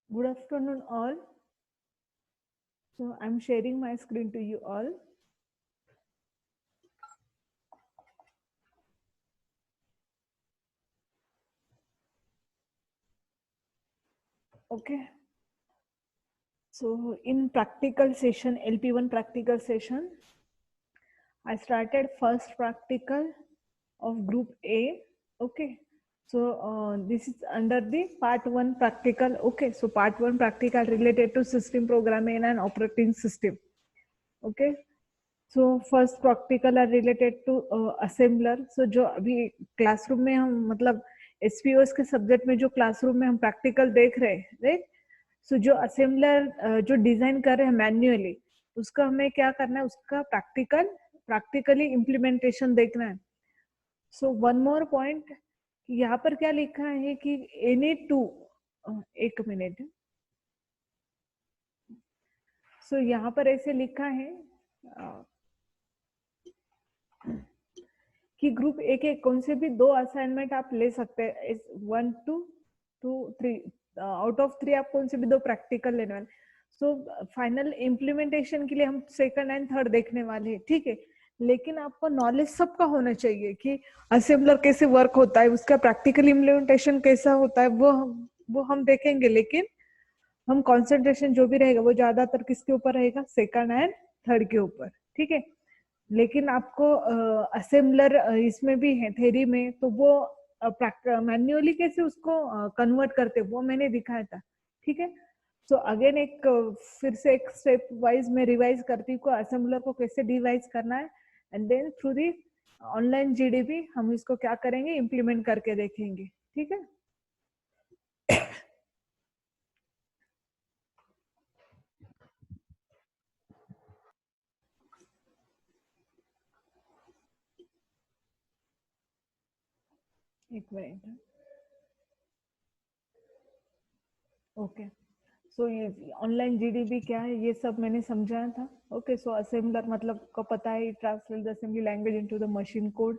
Good afternoon, all. So I'm sharing my screen to you all. Okay. So in practical session, LP1 practical session, I started first practical of group A. Okay. So this is under the part 1 practical. Okay. So part 1 practical related to system programming and operating system. Okay. So first practical are related to assembler. So जो अभी classroom में हम मतलब एसपीओस के subject में जो classroom में हम प्रैक्टिकल देख रहे हैं, राइट? सो जो असेंबलर जो डिजाइन कर रहे हैं मैन्युअली, उसका हमें क्या करना है, उसका प्रैक्टिकली इम्प्लीमेंटेशन देखना है. सो वन मोर पॉइंट, यहाँ पर क्या लिखा है कि एनी टू, एक मिनट. सो यहाँ पर ऐसे लिखा है कि ग्रुप ए के कौन से भी 2 असाइनमेंट आप ले सकते हैं. 1 2 2 3 आउट ऑफ 3 आप कौन से भी 2 प्रैक्टिकल लेने वाले. सो फाइनल इम्प्लीमेंटेशन के लिए हम सेकंड एंड थर्ड देखने वाले हैं, ठीक है. लेकिन आपको नॉलेज सबका होना चाहिए कि असेंबलर कैसे वर्क होता है, उसका प्रैक्टिकल इम्प्लीमेंटेशन कैसा होता है, वो हम देखेंगे. लेकिन हम कंसंट्रेशन जो भी रहेगा वो ज्यादातर किसके ऊपर रहेगा, सेकंड एंड थर्ड के ऊपर, ठीक है. लेकिन आपको असेंबलर इसमें भी है थ्योरी में, तो वो मैन्युअली कैसे उसको कन्वर्ट करते वो मैंने दिखाया था, ठीक है. सो अगेन एक फिर से एक स्टेप वाइज में रिवाइज करती हूँ असेंबलर को कैसे डिवाइस करना है, and then through the online GDB हम इसको क्या करेंगे, इम्प्लीमेंट करके देखेंगे, ठीक है. एक मिनट. ओके. सो ये ऑनलाइन जीडीबी क्या है ये सब मैंने समझाया था. ओके. सो असेंबलर मतलब को पता है, translate the assembly language into the machine code.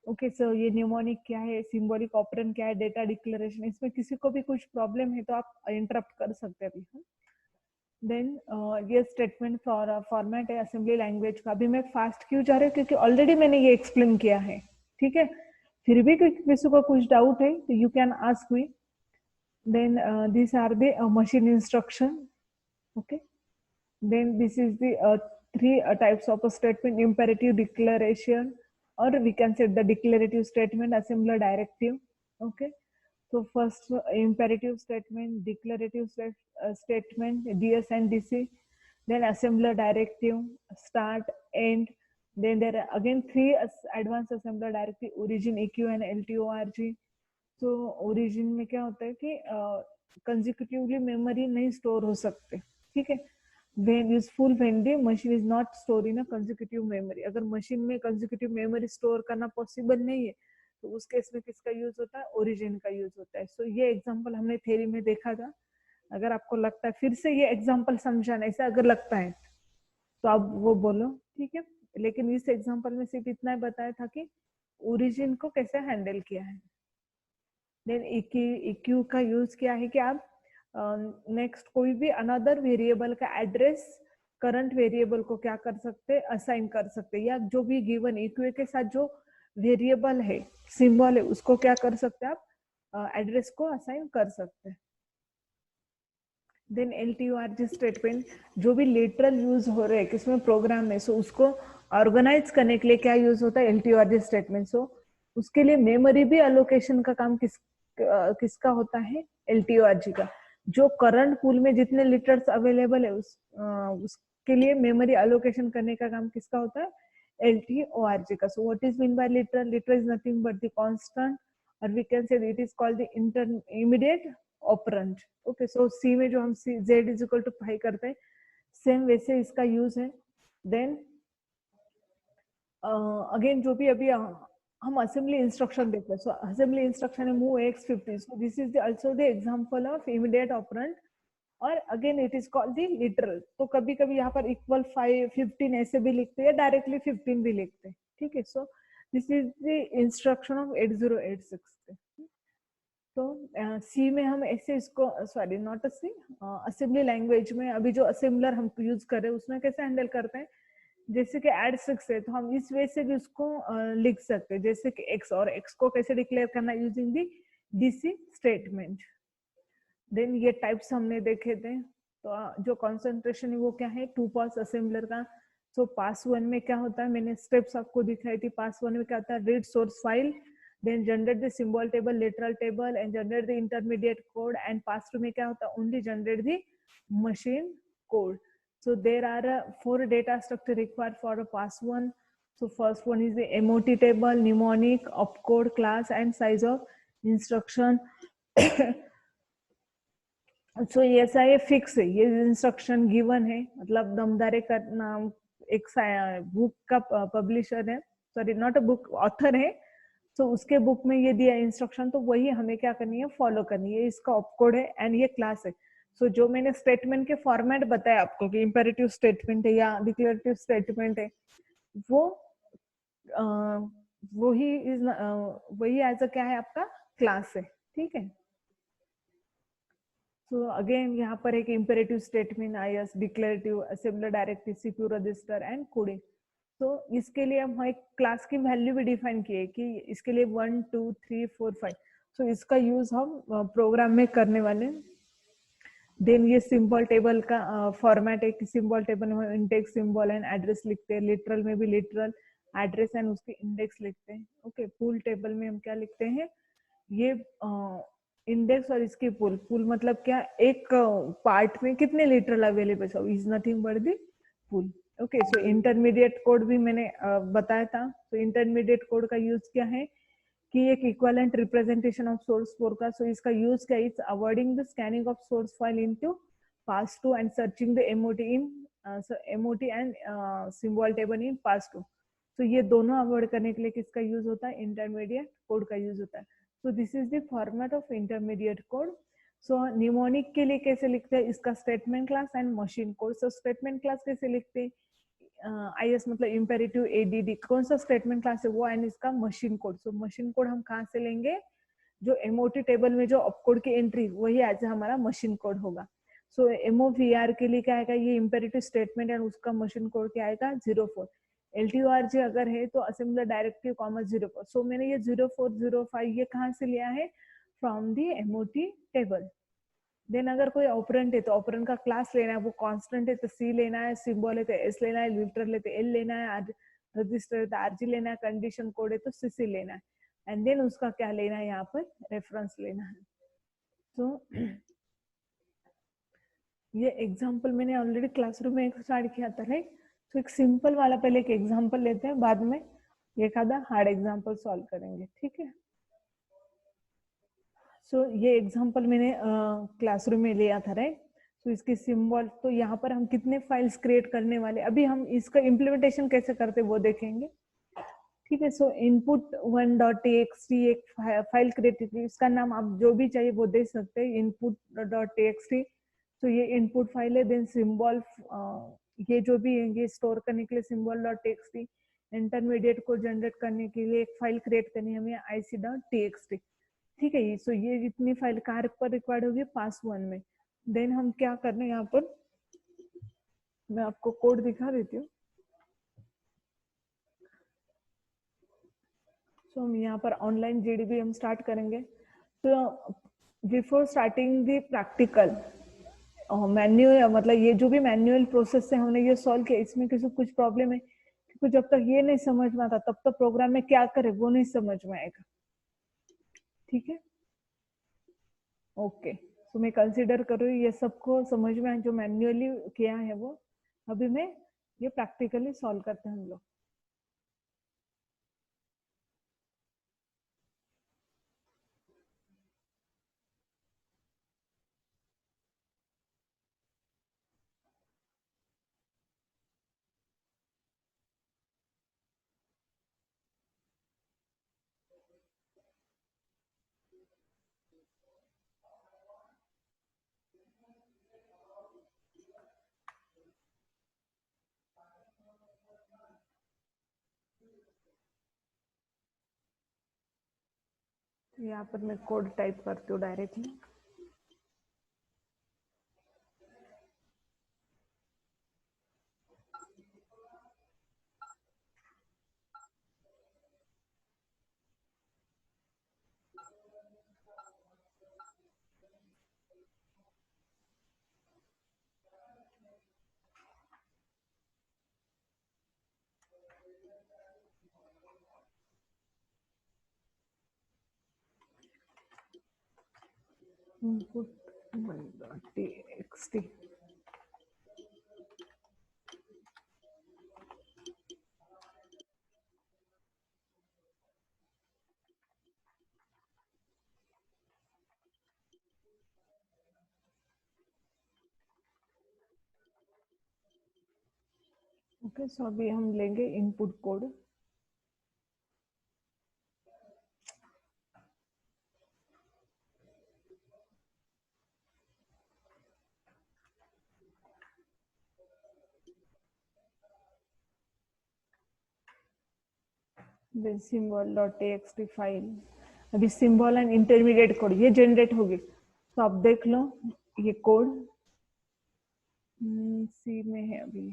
Okay. So ये न्यूमोनिक क्या है, सिंबॉलिक ऑपरेंड क्या है, डेटा डिक्लेरेशन, इसमें किसी को भी कुछ प्रॉब्लम है तो आप इंटरप्ट कर सकते हैं अभी. देन ये स्टेटमेंट फॉर्मेट है असेंबली लैंग्वेज का. अभी मैं फास्ट क्यों जा रही हूँ, क्योंकि ऑलरेडी मैंने ये एक्सप्लेन किया है, ठीक है. फिर भी किसी को कुछ डाउट है तो you can ask me. then these are the machine instruction. Okay. Then this is the 3 types of a statement: imperative, declaration, or we can say the declarative statement, assembler, directive. Okay. So first imperative statement, declarative statement, ds and dc, then assembler, directive, start, end. Then there are again 3 advanced assembler directive: origin, eq, and ltorg. तो origin में क्या होता है कि consecutively memory नहीं store हो सकते, ठीक है. when useful when the machine is not stored in a consecutive memory. अगर मशीन में consecutive memory स्टोर करना पॉसिबल नहीं है तो उस केस में किसका यूज होता है, ओरिजिन का यूज होता है. सो ये एग्जांपल हमने थ्योरी में देखा था. अगर आपको लगता है फिर से ये एग्जांपल समझाना ऐसा अगर लगता है तो आप वो बोलो, ठीक है. लेकिन इस एग्जांपल में सिर्फ इतना ही बताया था कि ओरिजिन को कैसे हैंडल किया है. देन इक्यू का यूज क्या है कि आप नेक्स्ट कोई भी अनदर वेरिएबल का एड्रेस करंट वेरिएबल को क्या कर सकते हैं, असाइन कर सकते हैं. या जो भी गिवन इक्यू के साथ जो वेरिएबल है, सिंबल है, उसको क्या कर सकते हैं आप, एड्रेस को असाइन कर सकते हैं. देन LTORG स्टेटमेंट, जो भी लिटरल यूज हो रहे हैं किसमें प्रोग्राम में, सो उसको ऑर्गेनाइज करने के लिए क्या यूज होता है, LTORG स्टेटमेंट. सो उसके लिए मेमोरी भी अलोकेशन का काम किसका होता है, LTORG का. जो करंट पूल में जितने लिटर्स अवेलेबल है उसके लिए मेमोरी अलोकेशन करने का काम किसका होता है, LTORG का. So what is mean by literal, literal is nothing but the constant, और we can say it is called the intermediate operand. Okay. So C में जो हम z is equal to pi करते हैं, सेम वैसे इसका use है. Then again जो भी अभी हम असेंबली इंस्ट्रक्शन देखते हैं. सो असेंबली इंस्ट्रक्शन है move x50. So this is also the example of immediate operand, और again it is called the literal. तो कभी कभी यहाँ पर इक्वल 5 15 ऐसे भी लिखते हैं, डायरेक्टली 15 भी लिखते हैं, ठीक है. So this is the instruction of 8086. तो सी में हम ऐसे इसको, sorry not a C, assembly language में अभी जो असेंबलर हम यूज कर रहे हैं उसमें कैसे हैंडल करते हैं, जैसे कि एड 6 है तो हम इस वे से भी उसको लिख सकते हैं, जैसे कि एक्स, और एक्स को कैसे डिक्लेयर करना using the DC statement. Then ये टाइप्स हमने देखे थे, तो जो कॉन्सेंट्रेशन है वो क्या है, 2 पास असेंबलर का। सो पास 1 में क्या होता है, मैंने स्टेप्स आपको दिखाई थी। पास 1 में क्या होता है, read source file, then generate the symbol table, literal table, and generate the intermediate code. And pass 2 में क्या होता है, only generate the machine code. So there are 4 data structure required for a pass 1. So first one is the MOT table, mnemonic, opcode, class, and size of instruction. So ये ऐसा ये fix है, ये instruction given है, मतलब दमदारे का नाम एक बुक का पब्लिशर है, sorry not a book, author है। तो उसके बुक में ये दिया इंस्ट्रक्शन, तो वही हमें क्या करनी है, फॉलो करनी है। इसका ऑपकोड है एंड ये क्लास है। सो जो मैंने स्टेटमेंट के फॉर्मेट बताया आपको कि इंपेरेटिव स्टेटमेंट है या डिक्लेरेटिव स्टेटमेंट है, वो वही इज वही एज अ क्या है आपका क्लास है, ठीक है। सो अगेन यहाँ पर एक imperative statement, IS, declarative, assembler, directive, CPU register and coding. तो इसके लिए हम एक क्लास की वैल्यू भी डिफाइन किए कि इसके लिए 1 2 3 4 5। सो इसका यूज हम प्रोग्राम में करने वाले हैं। देन ये सिंबल टेबल का फॉर्मेट है कि सिंबल टेबल में इंडेक्स, सिंबल एंड एड्रेस लिखते हैं, लिटरल में भी लिटरल, एड्रेस एंड उसके इंडेक्स लिखते हैं। ओके, पूल टेबल में हम क्या लिखते हैं, ये इंडेक्स और इसकी पुल, पुल मतलब क्या, एक पार्ट में कितने literal available, so is nothing but the pool. Okay, so intermediate code भी मैंने बताया था। तो इंटरमीडिएट कोड का यूज क्या है कि एक equivalent representation of source code का। सो इसका यूज क्या है, it's avoiding the scanning of source file into pass two and searching the MOT in MOT and symbol table in pass two. तो ये दोनों अवॉइड करने के लिए किसका यूज होता है, इंटरमीडिएट कोड का यूज होता है। So this is the format of intermediate code. So mnemonic के लिए कैसे लिखते हैं, इसका statement class and machine code. So statement class कैसे लिखते हैं, आईएस मतलब इंपेरेटिव एडीडी, कौन सा स्टेटमेंट क्लास है वो, एंड इसका machine code. So machine code हम कहाँ से लेंगे, जो एमओटी टेबल में जो अपकोड की एंट्री वही एज हमारा मशीन कोड होगा। सो एमओवीआर के लिए क्या आएगा, ये इंपेरेटिव स्टेटमेंट एंड उसका मशीन कोड क्या आएगा, 04। एलटीओआरजी अगर है तो असेंबलर डायरेक्टिव कॉमा 04। सो मैंने ये 0405 ये कहाँ से लिया है, from the MOT table. Then अगर कोई ऑपरेंट है तो ऑपरेंट का क्लास लेना है, वो कांस्टेंट है तो सी लेना है, सिंबल है तो एस लेना है, लिटरल है तो एल लेना है, रजिस्टर है तो आरजी लेना है, कंडीशन कोड है तो सीसी लेना है, एंड देन उसका क्या लेना है, यहाँ पर रेफरेंस लेना है। तो ये एग्जांपल मैंने ऑलरेडी क्लासरूम में स्टार्ट किया था, राइट। तो एक सिंपल वाला पहले एक एग्जांपल लेते हैं, बाद में एक आधा हार्ड एग्जांपल सॉल्व करेंगे, ठीक है। सो ये एग्जांपल मैंने क्लासरूम में लिया था, राइट। तो इसके सिंबल, तो यहाँ पर हम कितने फाइल्स क्रिएट करने वाले, अभी हम इसका इम्प्लीमेंटेशन कैसे करते वो देखेंगे, ठीक है। सो इनपुट 1.txt एक फाइल क्रिएट की, इसका नाम आप जो भी चाहिए वो दे सकते हैं, input.txt। तो ये इनपुट फाइल है। देन सिंबल, ये जो भी है ये स्टोर करने के लिए symbol.txt, इंटरमीडिएट को जनरेट करने के लिए एक फाइल क्रिएट करनी है हमें, ic.txt, ठीक है। सो ये जितनी फाइल कार पर रिक्वायर्ड होगी पास 1 में। देन हम क्या करने, यहाँ पर मैं आपको कोड दिखा देती हूँ। सो हम यहाँ पर ऑनलाइन जीडीबी हम स्टार्ट करेंगे। तो before starting the practical manual, मतलब ये जो भी मैन्युअल प्रोसेस से हमने ये सॉल्व किया, इसमें किसी कुछ प्रॉब्लम है, क्योंकि जब तक ये नहीं समझ में आता तब तक प्रोग्राम में क्या करे वो नहीं समझ में आएगा, ठीक है। ओके, तो मैं कंसीडर करूँ ये सबको समझ में आए, जो मैन्युअली किया है वो। अभी मैं ये प्रैक्टिकली सॉल्व करते हैं हम लोग। यहाँ पर मैं कोड टाइप करती हूँ डायरेक्टली। input.txt। ओके, सो अभी हम लेंगे इनपुट कोड। symbol.txt फाइल, अभी सिंबल एंड इंटरमीडिएट कोड ये जनरेट होगी। तो आप देख लो ये कोड सी में है अभी।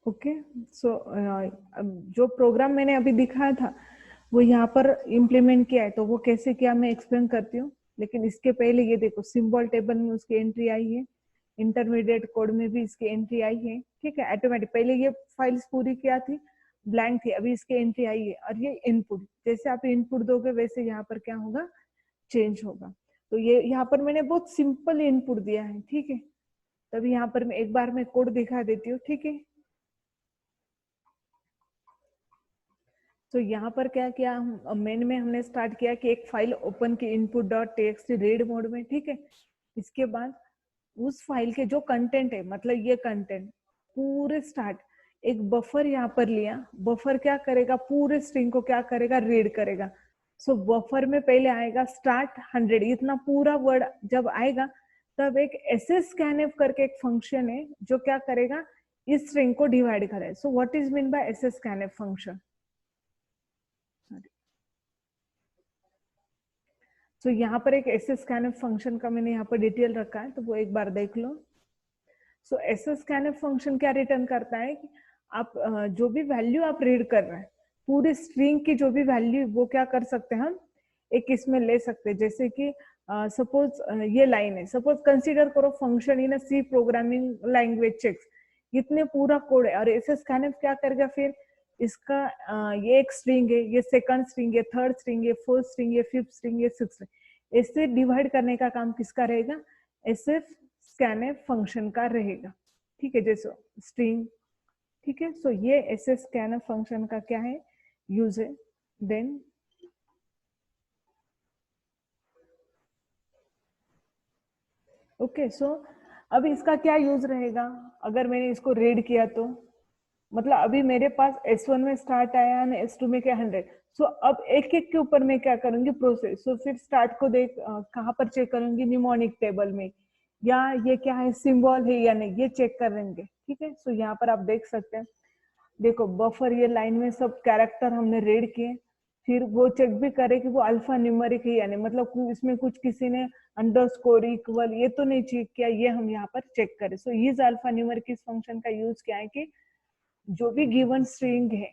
ओके, सो जो प्रोग्राम मैंने अभी दिखाया था वो यहाँ पर इम्प्लीमेंट किया है, तो वो कैसे किया मैं एक्सप्लेन करती हूँ। लेकिन इसके पहले ये देखो, सिंबल टेबल में उसकी एंट्री आई है, इंटरमीडिएट कोड में भी इसकी एंट्री आई है, ठीक है, ऑटोमेटिक। पहले ये फाइल्स पूरी क्या थी, ब्लैंक थी, अभी इसकी एंट्री आई है। और ये इनपुट, जैसे आप इनपुट दोगे वैसे यहाँ पर क्या होगा, चेंज होगा। तो ये यहाँ पर मैंने बहुत सिंपल इनपुट दिया है, ठीक है। तभी यहाँ पर मैं एक बार मैं कोड दिखा देती हूँ, ठीक है। तो यहाँ पर क्या किया, मेन में हमने स्टार्ट किया कि एक फाइल ओपन की input.txt रीड मोड में, ठीक है। इसके बाद उस फाइल के जो कंटेंट है, मतलब ये कंटेंट पूरे स्टार्ट, एक बफर यहाँ पर लिया। बफर क्या करेगा, पूरे स्ट्रिंग को क्या करेगा, रीड करेगा। सो बफर में पहले आएगा स्टार्ट 100, इतना पूरा वर्ड जब आएगा तब एक sscanf करके एक फंक्शन है जो क्या करेगा, इस स्ट्रिंग को डिवाइड करेगा। सो what is mean bye sscanf function. तो यहाँ पर एक sscanf फंक्शन का मैंने यहाँ पर डिटेल रखा है, तो वो एक बार देख लो। सो sscanf फंक्शन क्या रिटर्न करता है कि आप जो भी वैल्यू आप रीड कर रहे हैं, पूरे स्ट्रिंग की जो भी वैल्यू, वो क्या कर सकते हैं हम एक इसमें ले सकते हैं। जैसे कि सपोज ये लाइन है, सपोज कंसीडर करो function in C programming language checks, इतने पूरा कोड है। और sscanf क्या करेगा फिर, इसका ये एक स्ट्रिंग है, ये सेकंड स्ट्रिंग है, थर्ड स्ट्रिंग है, फोर्थ स्ट्रिंग है, फिफ्थ स्ट्रिंग है, सिक्स्थ स्ट्रिंग, इससे डिवाइड करने का काम किसका रहेगा, sscanf फंक्शन का रहेगा, ठीक है, जैसे स्ट्रिंग, ठीक है। सो ये sscanf फंक्शन का क्या है, यूज है। देन ओके, सो अब इसका क्या यूज रहेगा, अगर मैंने इसको रीड किया तो मतलब अभी मेरे पास S1 में स्टार्ट आया है, S2 में क्या 100। सो अब एक एक के ऊपर मैं क्या करूंगी, प्रोसेस। सो फिर स्टार्ट को देख कहाँ पर चेक करूंगी, निमोनिक टेबल में, या ये क्या है, सिंबल है या नहीं, ये चेक करेंगे, ठीक है। सो यहाँ पर आप देख सकते हैं, देखो बफर ये लाइन में सब कैरेक्टर हमने रीड किए। फिर वो चेक भी करे कि वो अल्फा न्यूमेरिक है या नहीं, मतलब इसमें कुछ किसी ने अंडरस्कोर इक्वल ये तो नहीं चेक किया, ये हम यहाँ पर चेक करें। सो इस अल्फा न्यूमेरिक इस फंक्शन का यूज क्या है कि जो भी गिवन स्ट्रिंग है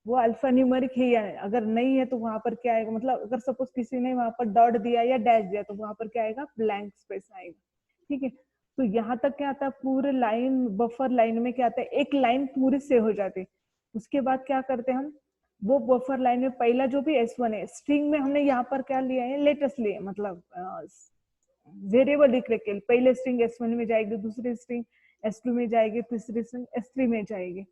वो अल्फा न्यूमेरिक है या नहीं, अगर नहीं है तो वहां पर क्या आएगा, मतलब अगर सपोज किसी ने वहां पर डॉट दिया या डैश दिया तो वहां पर क्या आएगा, ब्लैंक स्पेस आएगा, ठीक है। तो यहाँ तक क्या आता है, पूरे लाइन बफर लाइन में क्या आता है, एक लाइन पूरी से हो जाती है। उसके बाद क्या करते हैं हम, वो बफर लाइन में पहला जो भी S1 है, स्ट्रिंग में हमने यहाँ पर क्या लिया है, लेटेस्ट लिए, मतलब वेरिएबल लिख रखे, पहले स्ट्रिंग S1 में जाएगी, दूसरी स्ट्रिंग S2 में जाएगी, तीसरी स्ट्रिंग S3 में जाएगी,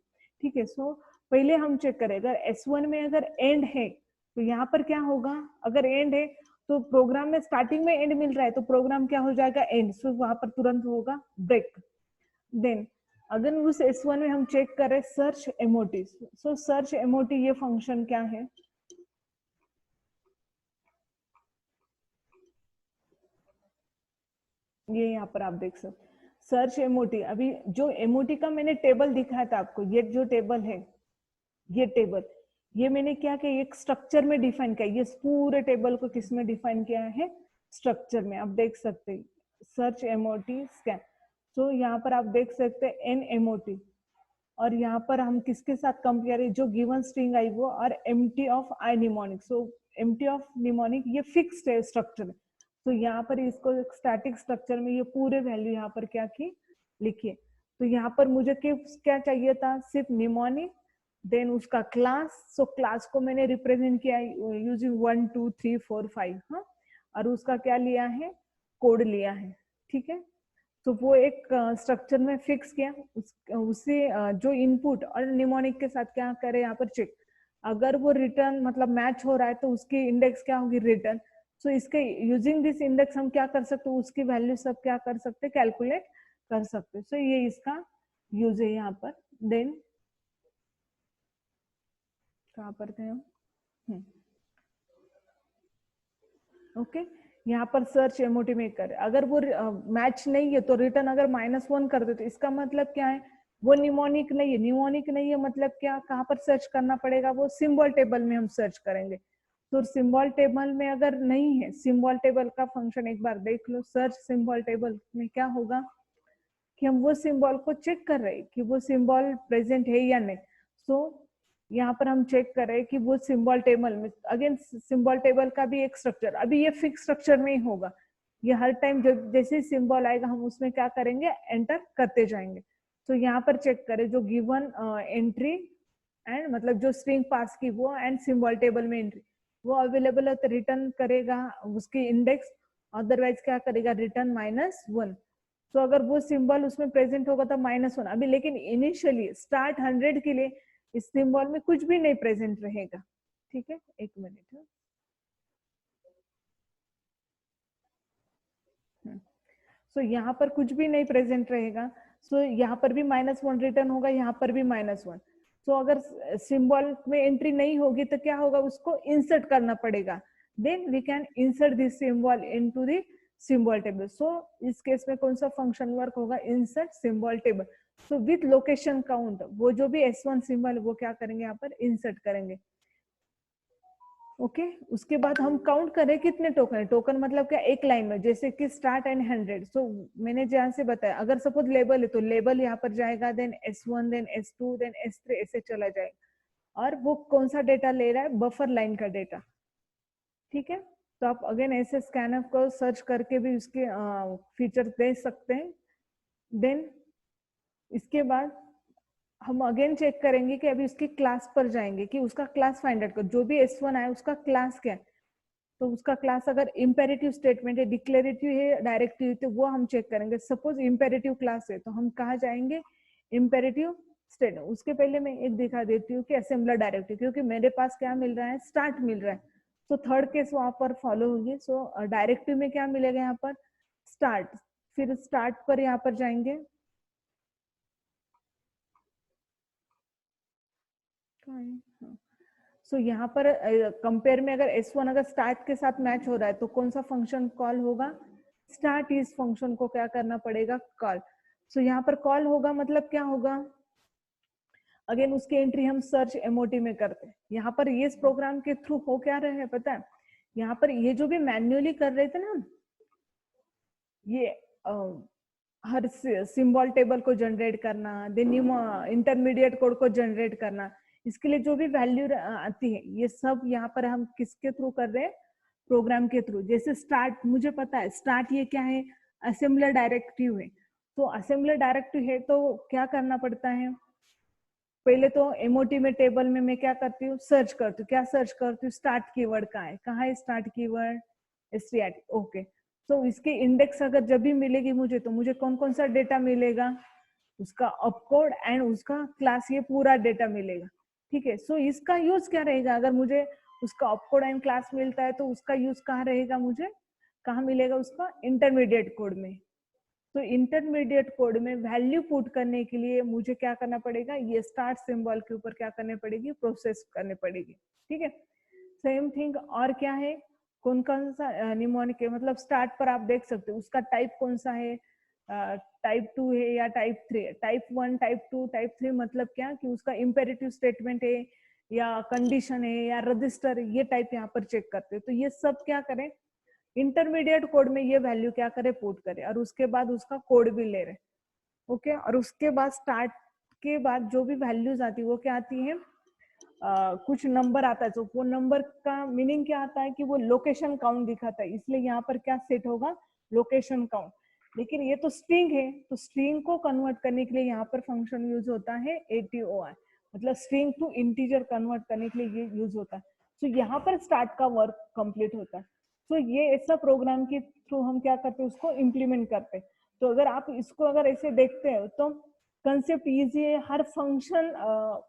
ठीक है। सो पहले हम चेक करें, अगर S1 में अगर एंड है तो यहाँ पर क्या होगा, अगर एंड है तो प्रोग्राम में स्टार्टिंग में एंड मिल रहा है तो प्रोग्राम क्या हो जाएगा, एंड। सो वहां पर तुरंत होगा ब्रेक। देन अगर उस S1 में हम चेक करें सर्च एमओटी, सो सर्च एमओटी ये फंक्शन क्या है, ये यहाँ पर आप देख सकते सर्च एमओटी। अभी जो एमओटी का मैंने टेबल दिखाया था आपको, ये जो टेबल है, ये टेबल, ये मैंने क्या किया, एक स्ट्रक्चर में डिफाइन किया। ये पूरे टेबल को किस में डिफाइन किया है, स्ट्रक्चर में। आप देख सकते हैं सर्च एमओटी स्कैन। तो यहाँ पर आप देख सकते हैं एन एमओटी, और यहाँ पर हम किसके साथ कंपेयर है, जो गिवन स्ट्रिंग आई वो, और empty of I mnemonic. So empty of mnemonic ये फिक्स्ड है स्ट्रक्चर। तो यहाँ पर इसको स्टैटिक स्ट्रक्चर में ये पूरे वैल्यू यहाँ पर क्या की लिखिए। तो यहाँ पर मुझे क्या चाहिए था, सिर्फ निमोनिक, देन उसका क्लास। सो क्लास को मैंने रिप्रेजेंट किया यूजिंग 1 2 3 4 5, हाँ, और उसका क्या लिया है, कोड लिया है, ठीक है। तो वो एक स्ट्रक्चर में फिक्स किया, उससे जो इनपुट और निमोनिक के साथ क्या करे यहाँ पर चेक, अगर वो रिटर्न मतलब मैच हो रहा है तो उसकी इंडेक्स क्या होगी, रिटर्न। सो इसके यूजिंग दिस इंडेक्स हम क्या कर सकते, उसकी वैल्यू सब क्या कर सकते, कैलकुलेट कर सकते। सो ये इसका यूज है यहाँ पर। देन कहाँ पर थे हम, ओके। यहाँ पर सर्च एमओटी में कर, अगर वो मैच नहीं है तो रिटर्न अगर -1 कर दे तो इसका मतलब क्या है, वो निमोनिक नहीं है। निमोनिक नहीं है मतलब क्या, कहाँ पर सर्च करना पड़ेगा, वो सिंबल टेबल में हम सर्च करेंगे। तो सिंबल टेबल में अगर नहीं है, सिंबल टेबल का फंक्शन एक बार देख लो, सर्च सिंबल टेबल में क्या होगा कि हम वो सिंबल को चेक कर रहे हैं कि वो सिंबल प्रेजेंट है या नहीं। सो यहाँ पर हम चेक करें कि वो सिंबल टेबल में, अगेन सिंबल टेबल का भी एक स्ट्रक्चर, अभी ये फिक्स स्ट्रक्चर में ही होगा। ये हर टाइम जब जैसे सिंबल आएगा हम उसमें क्या करेंगे, एंटर करते जाएंगे। तो यहाँ पर चेक करें जो गिवन एंट्री एंड मतलब जो स्ट्रिंग पास की वो एंड सिंबल टेबल में एंट्री वो अवेलेबल है तो रिटर्न करेगा उसकी इंडेक्स, अदरवाइज क्या करेगा, रिटर्न -1। तो अगर वो सिंबल उसमें प्रेजेंट होगा तो -1 अभी, लेकिन इनिशियली स्टार्ट 100 के लिए इस सिंबल में कुछ भी नहीं प्रेजेंट रहेगा, ठीक है। एक मिनट, सो यहाँ पर कुछ भी नहीं प्रेजेंट रहेगा। सो यहाँ पर भी -1 रिटर्न होगा, यहाँ पर भी -1। सो अगर सिंबल में एंट्री नहीं होगी तो क्या होगा, उसको इंसर्ट करना पड़ेगा। Then we can insert this symbol into the symbol table. So इस केस में कौन सा फंक्शन वर्क होगा, insert symbol table. So with location count, वो जो भी S1 सिंबल वो क्या करेंगे, यहाँ पर इंसर्ट करेंगे, ओके। उसके बाद हम काउंट करें कितने टोकन है, टोकन मतलब क्या, एक लाइन में, जैसे कि स्टार्ट एंड 100। सो मैंने जहां से बताया, अगर सपोज लेबल है तो लेबल यहाँ पर जाएगा, then S1, then S2, then S3, ऐसे चला जाएगा। और वो कौन सा डेटा ले रहा है, बफर लाइन का डेटा, ठीक है। तो आप अगेन ऐसे स्कैनर को सर्च करके भी उसके फीचर दे सकते हैं। देन इसके बाद हम अगेन चेक करेंगे कि अभी उसकी क्लास पर जाएंगे कि उसका क्लास फाइंड आउट कर, जो भी S1 आया उसका क्लास क्या है। तो उसका क्लास अगर इम्पेरेटिव स्टेटमेंट है, डिक्लेरेटिव है, डायरेक्टिव है, तो वो हम चेक करेंगे। सपोज इम्पेरेटिव क्लास है तो हम कहाँ जाएंगे, इम्पेरेटिव स्टेटमेंट। उसके पहले मैं एक दिखा देती हूँ कि असेंबलर डायरेक्टिव, क्योंकि मेरे पास क्या मिल रहा है, स्टार्ट मिल रहा है। तो थर्ड केस वहां पर फॉलो होगी। सो डायरेक्टिव में क्या मिलेगा, यहाँ पर स्टार्ट, फिर स्टार्ट पर यहाँ पर जाएंगे, सो यहाँ पर कंपेयर में अगर S1 अगर स्टार्ट के साथ मैच हो रहा है तो कौन सा फंक्शन कॉल होगा, स्टार्ट। इस फंक्शन को क्या करना पड़ेगा, कॉल। सो यहाँ पर कॉल होगा मतलब क्या होगा, अगेन उसकी एंट्री हम सर्च एमओटी में करते हैं। यहाँ पर ये इस प्रोग्राम के थ्रू हो क्या रहे हैं पता है, यहाँ पर ये जो भी मैन्युअली कर रहे थे ना, ये हर सिंबल टेबल को जनरेट करना, देन इंटरमीडिएट कोड को जनरेट करना, इसके लिए जो भी वैल्यू आती है ये सब यहाँ पर हम किसके थ्रू कर रहे हैं, प्रोग्राम के थ्रू। जैसे स्टार्ट, मुझे पता है स्टार्ट ये क्या है, असेंबलर डायरेक्टिव है। तो असेंबलर डायरेक्टिव है तो क्या करना पड़ता है, पहले तो एमओटी में टेबल में मैं क्या करती हूँ, सर्च करती हूँ। क्या सर्च करती हूँ, स्टार्ट कीवर्ड कहाँ है स्टार्ट कीवर्ड, strt, ओके। तो इसके इंडेक्स अगर जब भी मिलेगी मुझे, तो मुझे कौन कौन सा डेटा मिलेगा, उसका अपकोड एंड उसका क्लास, ये पूरा डेटा मिलेगा, ठीक है। सो इसका यूज क्या रहेगा, अगर मुझे उसका अपकोड एंड क्लास मिलता है तो उसका यूज कहाँ रहेगा, मुझे कहाँ मिलेगा, उसका इंटरमीडिएट कोड में। तो इंटरमीडिएट कोड में वैल्यू पुट करने के लिए मुझे क्या करना पड़ेगा, ये स्टार्ट सिंबल के ऊपर क्या करने पड़ेगी, प्रोसेस करने पड़ेगी, ठीक है। सेम थिंग और क्या है, कौन कौन सा निमोनिक है, मतलब स्टार्ट पर आप देख सकते हो उसका टाइप कौन सा है, टाइप 2 है या टाइप 3 है। टाइप 1, टाइप 2, टाइप 3 मतलब क्या कि उसका इम्पेरेटिव स्टेटमेंट है या कंडीशन है या रजिस्टर, ये टाइप यहाँ पर चेक करते हैं। तो ये सब क्या करें, इंटरमीडिएट कोड में ये वैल्यू क्या करे, पुट करे, और उसके बाद उसका कोड भी ले रहे। ओके, और उसके बाद स्टार्ट के बाद जो भी वैल्यूज आती है वो क्या आती है, कुछ नंबर आता है। तो वो नंबर का मीनिंग क्या आता है कि वो लोकेशन काउंट दिखाता है, इसलिए यहाँ पर क्या सेट होगा, लोकेशन काउंट। लेकिन ये तो स्ट्रिंग है, तो स्ट्रिंग को कन्वर्ट करने के लिए यहाँ पर फंक्शन यूज होता है ATOI, मतलब स्ट्रिंग टू इंटीजर कन्वर्ट करने के लिए ये यूज होता है। तो यहाँ पर स्टार्ट का वर्क कंप्लीट होता है। तो ये ऐसा प्रोग्राम के थ्रू हम क्या करते हैं, उसको इम्प्लीमेंट करते हैं। तो अगर आप इसको अगर ऐसे देखते हो तो कंसेप्ट इजी है, हर फंक्शन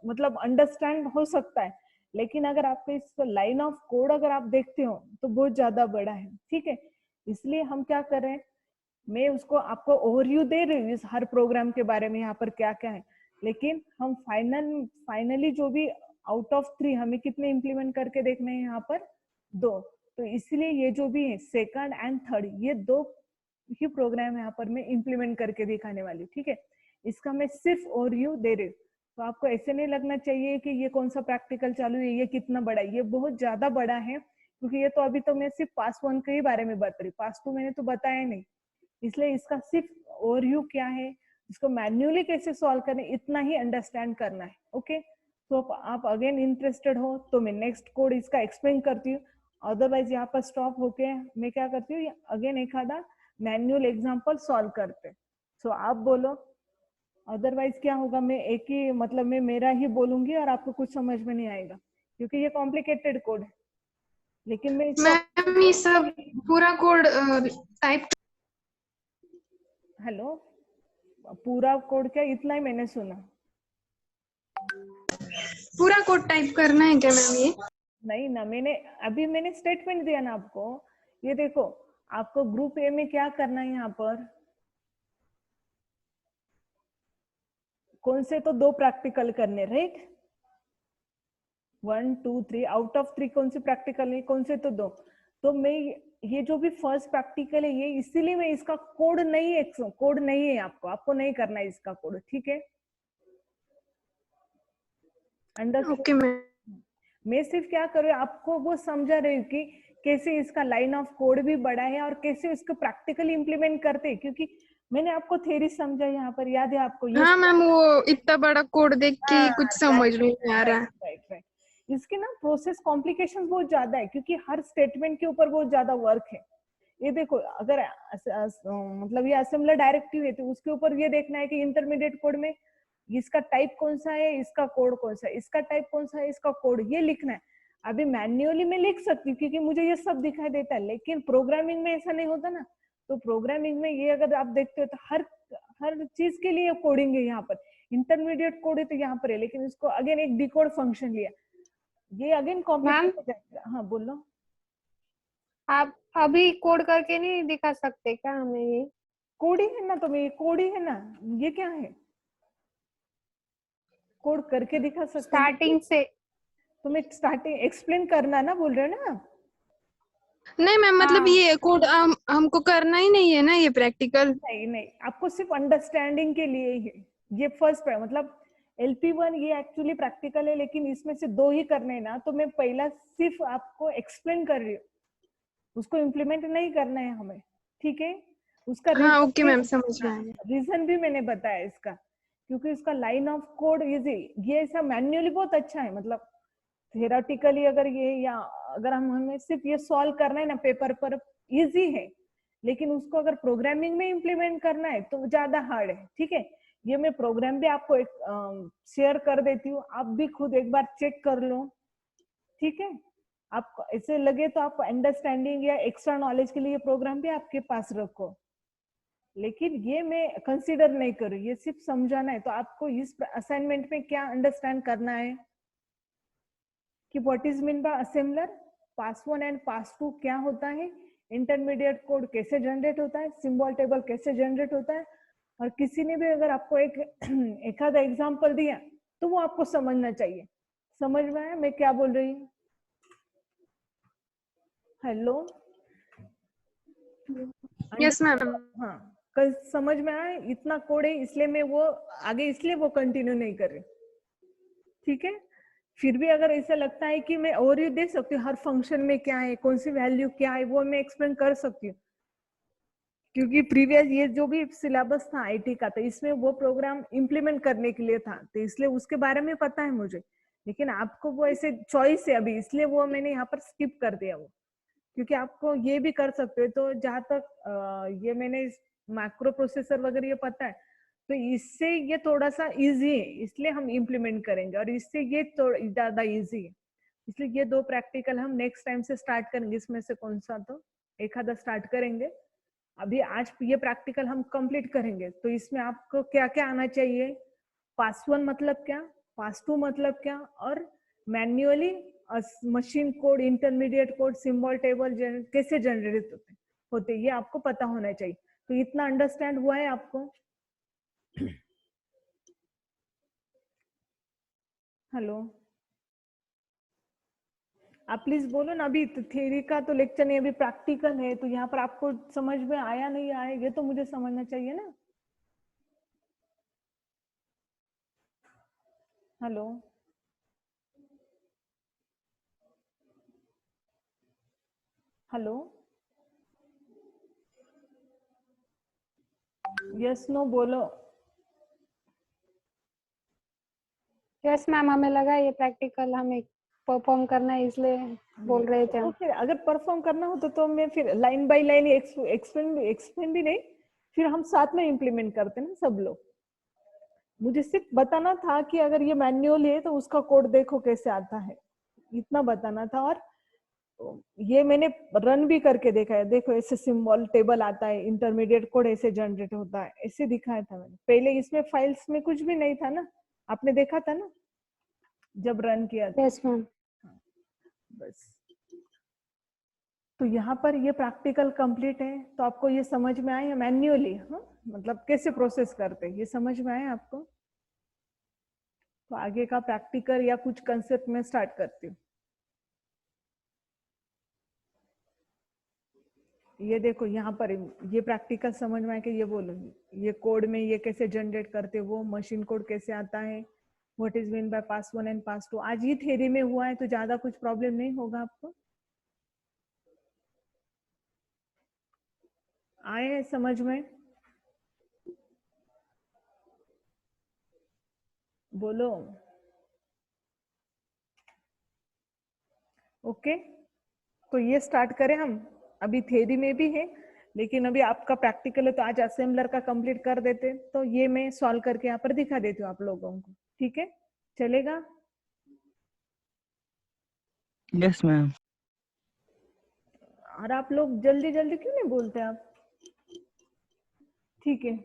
मतलब अंडरस्टैंड हो सकता है, लेकिन अगर आपको इस लाइन ऑफ कोड अगर आप देखते हो तो बहुत ज्यादा बड़ा है। ठीक है, इसलिए हम क्या कर रहे हैं, मैं उसको आपको ओवरव्यू दे रही हूँ इस हर प्रोग्राम के बारे में यहाँ पर क्या क्या है, लेकिन हम फाइनली जो भी आउट ऑफ 3 हमें कितने इम्प्लीमेंट करके देखने हैं, यहाँ पर 2। तो इसलिए ये जो भी है सेकंड एंड थर्ड, ये 2 ही प्रोग्राम यहाँ पर मैं इम्प्लीमेंट करके दिखाने वाली। ठीक है, इसका मैं सिर्फ ओवरव्यू दे रही हूँ। तो आपको ऐसे नहीं लगना चाहिए कि ये कौन सा प्रैक्टिकल चालू है, ये कितना बड़ा है। ये बहुत ज्यादा बड़ा है, क्योंकि ये तो अभी तो मैं सिर्फ पास 1 के ही बारे में बता रही, पास 2 मैंने तो बताया नहीं। इसलिए इसका सिर्फ ओवरव्यू क्या है, इसको मैन्युअली कैसे सॉल्व करना, इतना ही अंडरस्टैंड करना है। ओके, तो आप अगेन इंटरेस्टेड हो तो मैं नेक्स्ट कोड इसका एक्सप्लेन करती हूँ, अदरवाइज यहाँ पर स्टॉप होके मैं क्या करती हूँ, अगेन एक आधा मैन्युअल एग्जाम्पल सॉल्व करते। सो आप बोलो, अदरवाइज क्या होगा, मैं एक ही मतलब मैं मेरा ही बोलूंगी और आपको कुछ समझ में नहीं आएगा, क्योंकि ये कॉम्प्लिकेटेड कोड है। लेकिन मैं इसको, मैम ये सब पूरा कोड टाइप, हेलो, पूरा कोड क्या, इतना ही मैंने सुना। पूरा कोड टाइप करना है क्या मैम ये? नहीं ना, मैंने स्टेटमेंट दिया ना आपको। ये देखो, आपको ग्रुप ए में क्या करना है, यहाँ पर कौन से तो 2 प्रैक्टिकल करने, राइट, 1 2 3 आउट ऑफ 3 कौन से प्रैक्टिकल है, कौन से तो 2। तो मैं ये जो भी फर्स्ट प्रैक्टिकल है ये, इसीलिए मैं इसका कोड नहीं है, आपको नहीं करना है इसका कोड। ठीक है, अंडरस्टूड। Okay ma'am. मैं सिर्फ क्या कर रही हूँ, आपको वो समझा रही हूँ कि कैसे इसका लाइन ऑफ कोड भी बड़ा है और कैसे इसको प्रैक्टिकली इम्प्लीमेंट करते हैं, क्योंकि मैंने आपको थ्योरी समझा यहाँ पर, याद है आपको ये। हाँ मैम, वो इतना बड़ा कोड देख के कुछ समझ राइट में नहीं आ रहा। राइट राइट, इसके ना प्रोसेस कॉम्प्लिकेशन बहुत ज्यादा है, क्योंकि हर स्टेटमेंट के ऊपर बहुत ज्यादा वर्क है। ये देखो, अगर मतलब ये असेंबलर डायरेक्टिव है तो उसके ऊपर ये देखना है कि इंटरमीडिएट कोड में इसका टाइप कौन सा है, इसका कोड कौन सा है, इसका टाइप कौन सा है, इसका कोड, ये लिखना है। अभी मैन्युअली मैं लिख सकती हूँ क्योंकि मुझे ये सब दिखाई देता है, लेकिन प्रोग्रामिंग में ऐसा नहीं होता ना। तो प्रोग्रामिंग में ये अगर आप देखते हो तो हर चीज के लिए कोडिंग है यहाँ पर। इंटरमीडिएट कोड है तो यहाँ पर है, लेकिन इसको अगेन एक डिकोड फंक्शन लिया, ये अगेन मैम कॉम्प्लिकेट हो जाएगा। हाँ बोलो। आप अभी कोड करके नहीं दिखा सकते क्या हमें ये? कोड ही है ना, तो मैं कोड ही है ना, ये क्या है, कोड करके दिखा सकते हैं स्टार्टिंग से? तो मैं स्टार्टिंग एक्सप्लेन करना ना बोल रहे हो ना। नहीं मैम, मतलब हाँ, ये कोड हमको करना ही नहीं है ना ये प्रैक्टिकल? नहीं नहीं, आपको सिर्फ अंडरस्टैंडिंग के लिए ही है। ये फर्स्ट है, मतलब LP1 ये एक्चुअली प्रैक्टिकल है, लेकिन इसमें से 2 ही करने हैं ना, तो मैं पहला सिर्फ आपको एक्सप्लेन कर रही हूँ, उसको इम्प्लीमेंट नहीं करना है हमें। ठीक है, उसका हाँ ओके मैम, समझ में आ गया। रीजन भी मैंने बताया इसका, क्योंकि उसका लाइन ऑफ कोड इजी, ये ऐसा मैन्युअली बहुत अच्छा है, मतलब थेराटिकली अगर ये, या अगर हमें सिर्फ ये सॉल्व करना है ना पेपर पर, इजी है, लेकिन उसको अगर प्रोग्रामिंग में इम्प्लीमेंट करना है तो ज्यादा हार्ड है। ठीक है, ये मैं प्रोग्राम भी आपको एक शेयर कर देती हूँ, आप भी खुद एक बार चेक कर लो। ठीक है, आप ऐसे लगे तो आप अंडरस्टैंडिंग या एक्स्ट्रा नॉलेज के लिए प्रोग्राम भी आपके पास रखो, लेकिन ये मैं कंसीडर नहीं करूँ, ये सिर्फ समझाना है। तो आपको इस असाइनमेंट में क्या अंडरस्टैंड करना है कि what is mean by assembler, pass 1 and pass 2 क्या होता है, इंटरमीडिएट कोड कैसे जनरेट होता है, सिंबल टेबल कैसे जनरेट होता है। और किसी ने भी अगर आपको एक आधा एग्जांपल दिया तो वो आपको समझना चाहिए। समझ में आया मैं क्या बोल रही हूँ? हेलो। Yes ma'am. हाँ, कल समझ में आया, इतना कोड है इसलिए मैं वो आगे इसलिए वो कंटिन्यू नहीं कर रही। ठीक है, फिर भी अगर ऐसा लगता है कि मैं और ये दे सकती हूँ, हर फंक्शन में क्या है, कौन सी वैल्यू क्या है, वो मैं एक्सप्लेन कर सकती हूँ, क्योंकि प्रीवियस ये जो भी सिलेबस था आईटी का, तो इसमें वो प्रोग्राम इम्प्लीमेंट करने के लिए था, तो इसलिए उसके बारे में पता है मुझे। लेकिन आपको वो ऐसे चॉइस है अभी, इसलिए वो मैंने यहाँ पर स्किप कर दिया वो, क्योंकि आपको ये भी कर सकते हो। तो जहां तक ये मैंने मैक्रो प्रोसेसर वगैरह ये पता है, तो इससे ये थोड़ा सा इजी है, इसलिए हम इम्प्लीमेंट करेंगे, और इससे ये ज्यादा इजी है, इसलिए ये दो प्रैक्टिकल हम नेक्स्ट टाइम से स्टार्ट करेंगे। इसमें से कौन सा तो एक आधा स्टार्ट करेंगे। अभी आज ये प्रैक्टिकल हम कंप्लीट करेंगे, तो इसमें आपको क्या क्या आना चाहिए, पास 1 मतलब क्या, पास 2 मतलब क्या, और manually machine code, intermediate code, symbol table कैसे जनरेट होते ये आपको पता होना चाहिए। तो इतना अंडरस्टैंड हुआ है आपको? हेलो, आप प्लीज बोलो ना। अभी थ्योरी का तो लेक्चर नहीं, अभी प्रैक्टिकल है, तो यहाँ पर आपको समझ में आया नहीं आया ये तो मुझे समझना चाहिए ना। हेलो, हेलो, यस नो बोलो। यस मैम, हमें लगा ये प्रैक्टिकल हमें परफॉर्म करना है, इसलिए बोल रहे थे तो हम। फिर अगर परफॉर्म करना हो तो मैं फिर लाइन बाय लाइन एक्सप्लेन भी नहीं, फिर हम साथ में इम्प्लीमेंट करते ना सब लोग। मुझे सिर्फ बताना था कि अगर ये मैन्युअल है तो उसका कोड देखो कैसे आता है, इतना बताना था। और ये मैंने रन भी करके देखा है, देखो ऐसे सिंबल टेबल आता है, इंटरमीडिएट कोड ऐसे जनरेट होता है, ऐसे दिखाया था मैंने पहले। इसमें फाइल्स में कुछ भी नहीं था ना, आपने देखा था ना जब रन किया था। Yes ma'am. हाँ, बस। तो यहाँ पर ये प्रैक्टिकल कंप्लीट है, तो आपको ये समझ में आया मैन्युअली, हाँ मतलब कैसे प्रोसेस करते हैं, ये समझ में आया आपको? तो आगे का प्रैक्टिकल या कुछ कंसेप्ट में स्टार्ट करती हूँ। ये देखो यहाँ पर ये प्रैक्टिकल समझ में आया कि ये बोलो, ये कोड में ये कैसे जनरेट करते, वो मशीन कोड कैसे आता है, what is mean by pass 1 and pass 2। आज ये थ्योरी में हुआ है, तो ज्यादा कुछ प्रॉब्लम नहीं होगा आपको। आए हैं समझ में? बोलो। ओके, तो ये स्टार्ट करें हम। अभी थ्योरी में भी है, लेकिन अभी आपका प्रैक्टिकल है, तो आज असेंबलर का कंप्लीट कर देते, तो ये मैं सॉल्व करके यहाँ पर दिखा देती हूँ आप लोगों को। ठीक है, चलेगा? Yes ma'am. और आप लोग जल्दी जल्दी क्यों नहीं बोलते आप? ठीक है,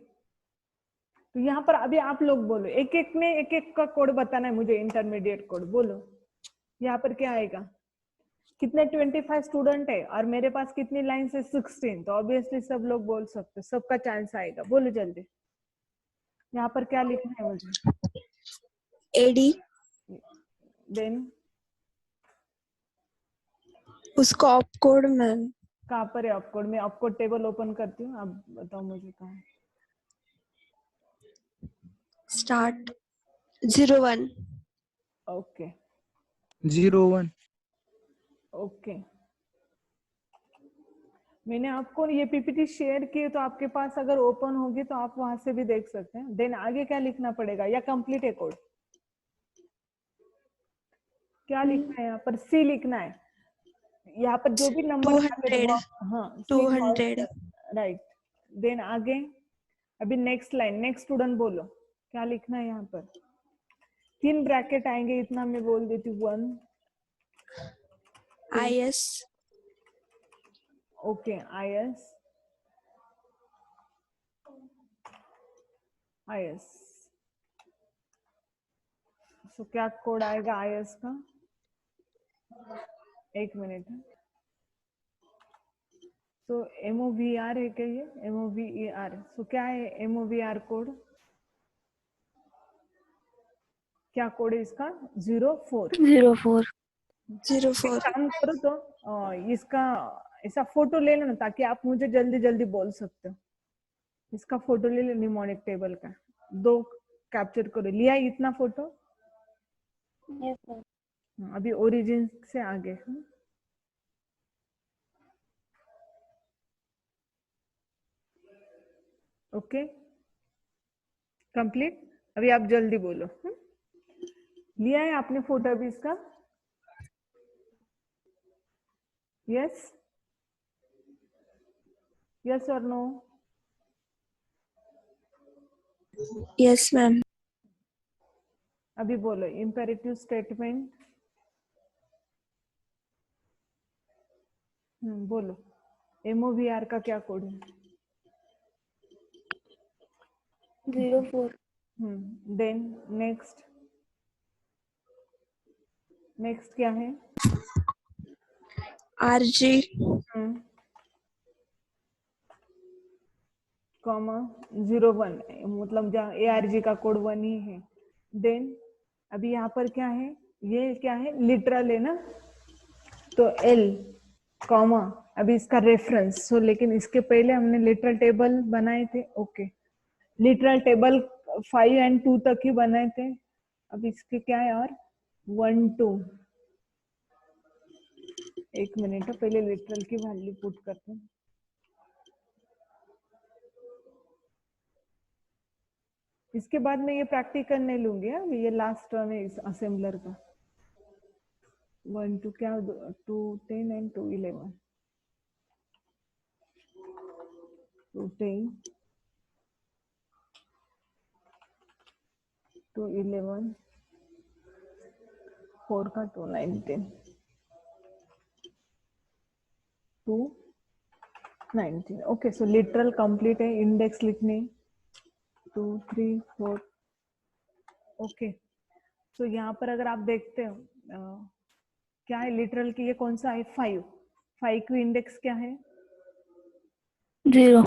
तो यहाँ पर अभी आप लोग बोलो, एक एक में एक एक का कोड बताना है मुझे, इंटरमीडिएट कोड बोलो। यहाँ पर क्या आएगा, कितने 25 स्टूडेंट है और मेरे पास कितनी लाइन से 16, तो ऑब्वियसली सब लोग बोल सकते, सबका चांस आएगा, बोलो जल्दी। यहाँ पर क्या लिखना है मुझे? एडी, देन उसका ऑप कोड मैम। कहाँ पर है ऑपकोड? मैं ऑपकोड टेबल ओपन करती हूँ, आप बताओ मुझे कहाँ है। स्टार्ट 01। ओके 01। ओके, मैंने आपको ये पीपीटी शेयर की, तो आपके पास अगर ओपन होगी तो आप वहां से भी देख सकते हैं। देन आगे क्या लिखना पड़ेगा, या कंप्लीट है कोड? क्या लिखना है यहाँ पर? सी लिखना है। यहाँ पर जो भी नंबर 200। हाँ 200। राइट। देन आगे, अभी नेक्स्ट लाइन, नेक्स्ट स्टूडेंट बोलो, क्या लिखना है यहाँ पर? 3 ब्रैकेट आएंगे, इतना मैं बोल देती हूँ। 1 IS. Okay, IS, IS. So क्या कोड आएगा आईएस का? एक मिनट। तो एमओवीआर है क्या ये? एमओवीआर, सो क्या है एमओवीआर कोड? क्या कोड है इसका? 04। 04। 04. काम करो तो इसका ऐसा फोटो ले लो ना, ताकि आप मुझे जल्दी जल्दी बोल सकते हो। इसका फोटो ले लो निमोनिक टेबल का, 2 कैप्चर करो। लिया इतना फोटो? Yes ma'am. अभी ओरिजिन से आगे। Okay, complete. अभी आप जल्दी बोलो। लिया है आपने फोटो अभी इसका? यस, यस और नो? Yes, ma'am. अभी बोलो इम्पेरेटिव स्टेटमेंट। बोलो MOVR का क्या कोड है? 04. देन नेक्स्ट, नेक्स्ट क्या है? RG. कॉमा 01, मतलब जहाँ ARG का कोड 1 ही है। देन अभी यहाँ पर क्या है? ये क्या है? लिटरल है ना, तो L कॉमा अभी इसका रेफरेंस। सो लेकिन इसके पहले हमने लिटरल टेबल बनाए थे। ओके, लिटरल टेबल 5 और 2 तक ही बनाए थे। अब इसके क्या है? और 1 2, एक मिनट, पहले लिटरल की वैल्यू पुट करते हैं। इसके बाद मैं ये प्रैक्टिकल नहीं लूंगी। अभी ये लास्ट टर्न है इस असेंबलर का। 1 2 क्या? 2 10 एंड 2 11, 2 10 2 11, 4 का 2 19, 2 19। ओके, सो लिटरल कंप्लीट है। इंडेक्स लिखने 2 3 4। ओके, सो यहाँ पर अगर आप देखते हो क्या है लिटरल की? ये कौन सा है? 5। 5 की इंडेक्स क्या है? 0.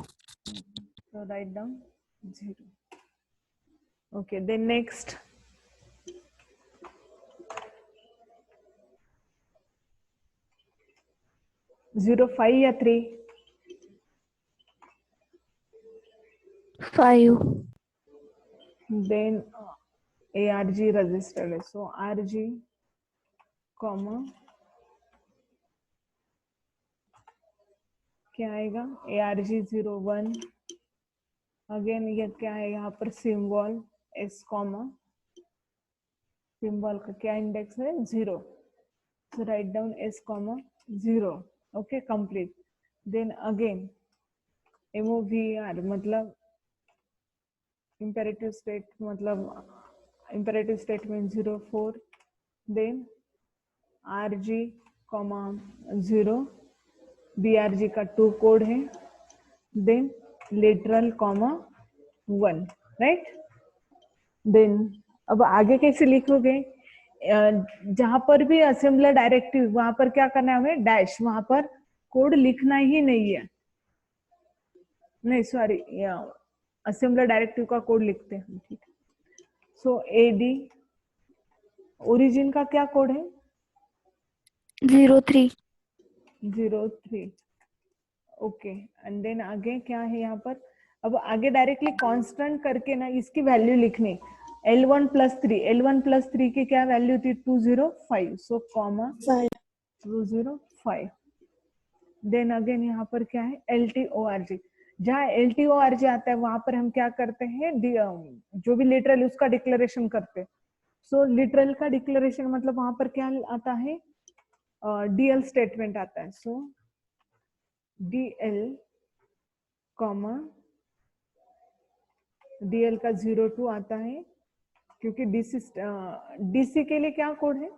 So write down 0. Okay, then next. Zero 5 या 3? 5. Then ARG registered है, so RG comma क्या आएगा? ARG 01। अगेन ये क्या है? यहाँ पर सिंबल S कॉमा सिंबल का क्या इंडेक्स है? 0। So write down S comma 0. Okay, complete. Then again MOVR मतलब imperative state, मतलब imperative statement 04, then RG comma 0, BRG का 2 कोड है, then literal comma 1, right? then अब आगे कैसे लिखोगे? जहां पर भी असेंबलर डायरेक्टिव, वहां पर क्या करना है हमें? डैश, वहां पर कोड लिखना ही नहीं है। नहीं सॉरी, असेंबलर डायरेक्टिव का कोड लिखते हैं, ठीक है। सो AD ओरिजिन का क्या कोड है? 03. 03। ओके, एंड देन आगे क्या है यहाँ पर? अब आगे डायरेक्टली कांस्टेंट करके ना इसकी वैल्यू लिखनी। L1 + 3, L1 + 3 की क्या वैल्यू थी? 205, सो कॉमा 205। देन अगेन यहाँ पर क्या है? LTORG। जहाँ LTORG आता है वहां पर हम क्या करते हैं? जो भी लिटरल उसका डिक्लेरेशन करते हैं। सो लिटरल का डिक्लेरेशन मतलब वहां पर क्या आता है? DL स्टेटमेंट आता है। सो DL कॉमा DL का 02 आता है, क्योंकि DC के लिए क्या कोड है?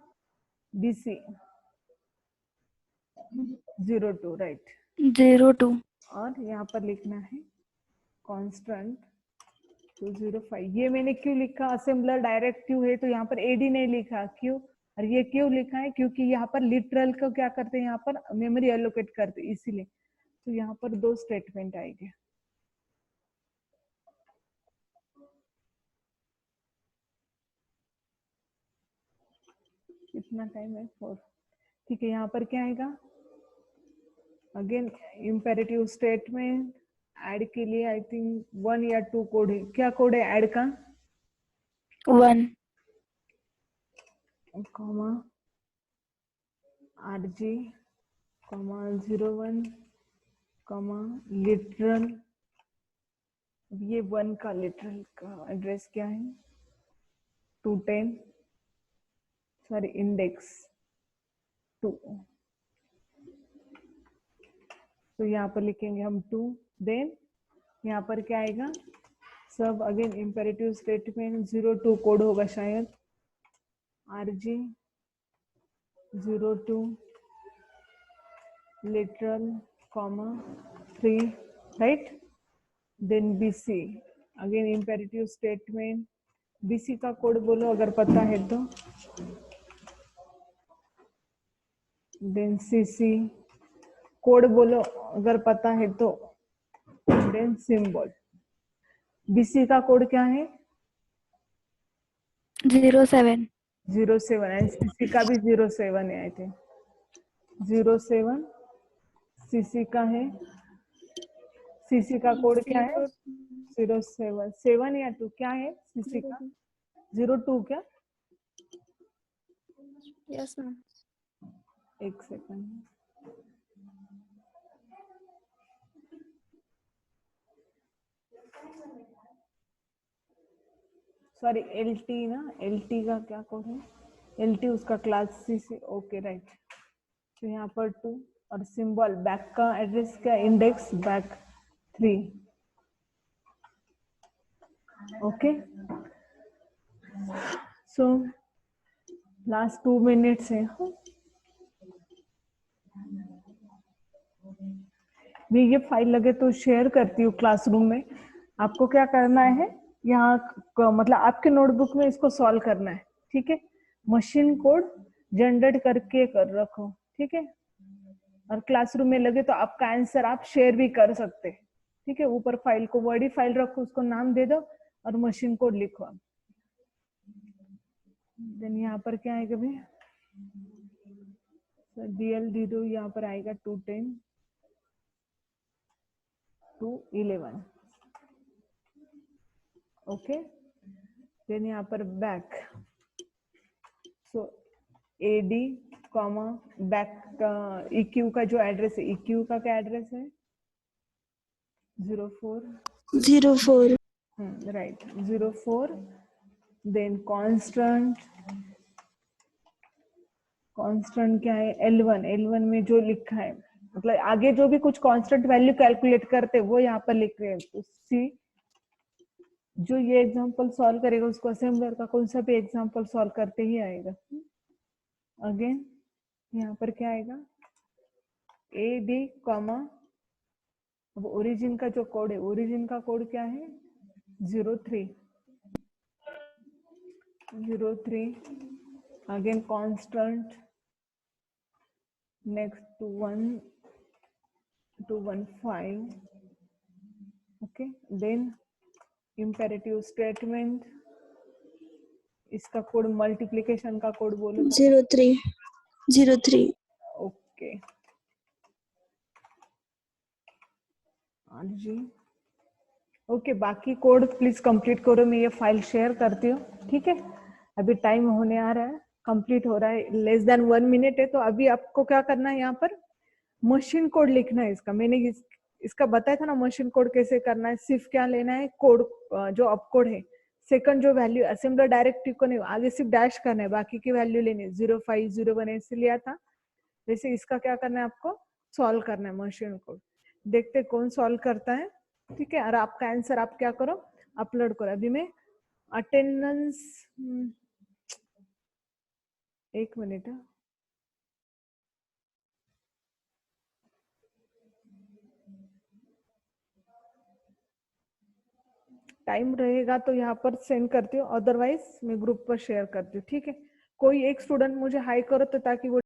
DC 02, right. 02. और यहाँ पर लिखना है कांस्टेंट 205। ये मैंने क्यों लिखा? असेंबलर डायरेक्टिव है तो यहाँ पर AD नहीं लिखा, क्यों? और ये क्यों लिखा है? क्योंकि यहाँ पर लिटरल को क्या करते हैं? यहाँ पर मेमोरी एलोकेट करते हैं, इसीलिए। तो यहाँ पर 2 स्टेटमेंट आएंगे। कितना टाइम है? 4। ठीक है, यहाँ पर क्या आएगा, अगेन इम्पेरेटिव स्टेटमेंट, ऐड के लिए आई थिंक 1 या 2 कोड है। क्या कोड है ऐड का? 1. Comma RG comma 01 comma literal. ये 1 का लिटरल का एड्रेस क्या है? 210, सॉरी इंडेक्स 2। तो यहाँ पर लिखेंगे हम 2। देन यहाँ पर क्या आएगा, सब अगेन इम्पेरेटिव स्टेटमेंट 02 कोड होगा शायद, RG 02 literal comma 3, right? Then BC again imperative statement, BC का कोड बोलो अगर पता है तो, then CC कोड बोलो अगर पता है तो, then symbol। BC का कोड क्या है? 07. 07 एंड CC का भी 07 है आई थिंक, 07 CC का है। CC का कोड क्या है? 07 7 या 2 क्या है CC का? 02 क्या? Yes, ma'am. एक सेकंड, सॉरी LT ना, LT का क्या कोड है? LT उसका क्लास CC, ओके राइट। तो यहाँ पर 2 और सिंबल बैक का एड्रेस क्या? Index back 3, okay. So last 2 minutes है। मैं ये फाइल लगे तो शेयर करती हूँ क्लासरूम में। आपको क्या करना है, यहाँ मतलब आपके नोटबुक में इसको सॉल्व करना है, ठीक है। मशीन कोड जनरेट करके कर रखो, ठीक है। और क्लासरूम में लगे तो आपका आंसर आप शेयर भी कर सकते हैं, ठीक है। ऊपर फाइल को वर्डी फाइल रखो, उसको नाम दे दो और मशीन कोड लिखो। देन यहाँ पर क्या आएगा भाई, DL D2 यहाँ पर आएगा 210 211, ओके। देन यहाँ पर बैक, सो AD कॉमा बैक का EQ का जो एड्रेस है, EQ का क्या एड्रेस है? 04 04. राइट 04। देन कांस्टेंट क्या है? L1 में जो लिखा है, मतलब आगे जो भी कुछ कांस्टेंट वैल्यू कैलकुलेट करते वो यहाँ पर लिख रहे हैं। तो C जो ये एग्जांपल सॉल्व करेगा उसको असेंबलर का कौन सा भी एग्जांपल सॉल्व करते ही आएगा। अगेन यहाँ पर क्या आएगा? AD कॉमा, अब ओरिजिन का जो कोड है, ओरिजिन का कोड क्या है? 03 again constant next 215, okay. Then imperative statement, इसका कोड मल्टीप्लिकेशन का कोड बोलो। 03. Okay RG, okay. बाकी कोड प्लीज कंप्लीट करो, मैं ये फाइल शेयर करती हूँ, ठीक है। अभी टाइम होने आ रहा है, कंप्लीट हो रहा है, लेस देन 1 मिनट है। तो अभी आपको क्या करना है, यहाँ पर मशीन कोड लिखना है इसका। मैंने इसका बताया था ना मशीन कोड कैसे करना है। सिर्फ क्या लेना है, कोड जो अप कोड है, सेकंड जो वैल्यू असेंबलर डायरेक्टिव को नहीं, आगे सिर्फ डैश करना है, बाकी की वैल्यू लेनी है। 05 01 ऐसे लिया था, वैसे इसका क्या करना है, आपको सॉल्व करना है मशीन कोड। देखते कौन सॉल्व करता है, ठीक है। और आपका आंसर आप क्या करो, अपलोड करो। अभी मैं अटेंडेंस, एक मिनट, टाइम रहेगा तो यहाँ पर सेंड करती हूँ, अदरवाइज मैं ग्रुप पर शेयर करती हूँ, ठीक है। कोई एक स्टूडेंट मुझे हाई करो तो ताकि वो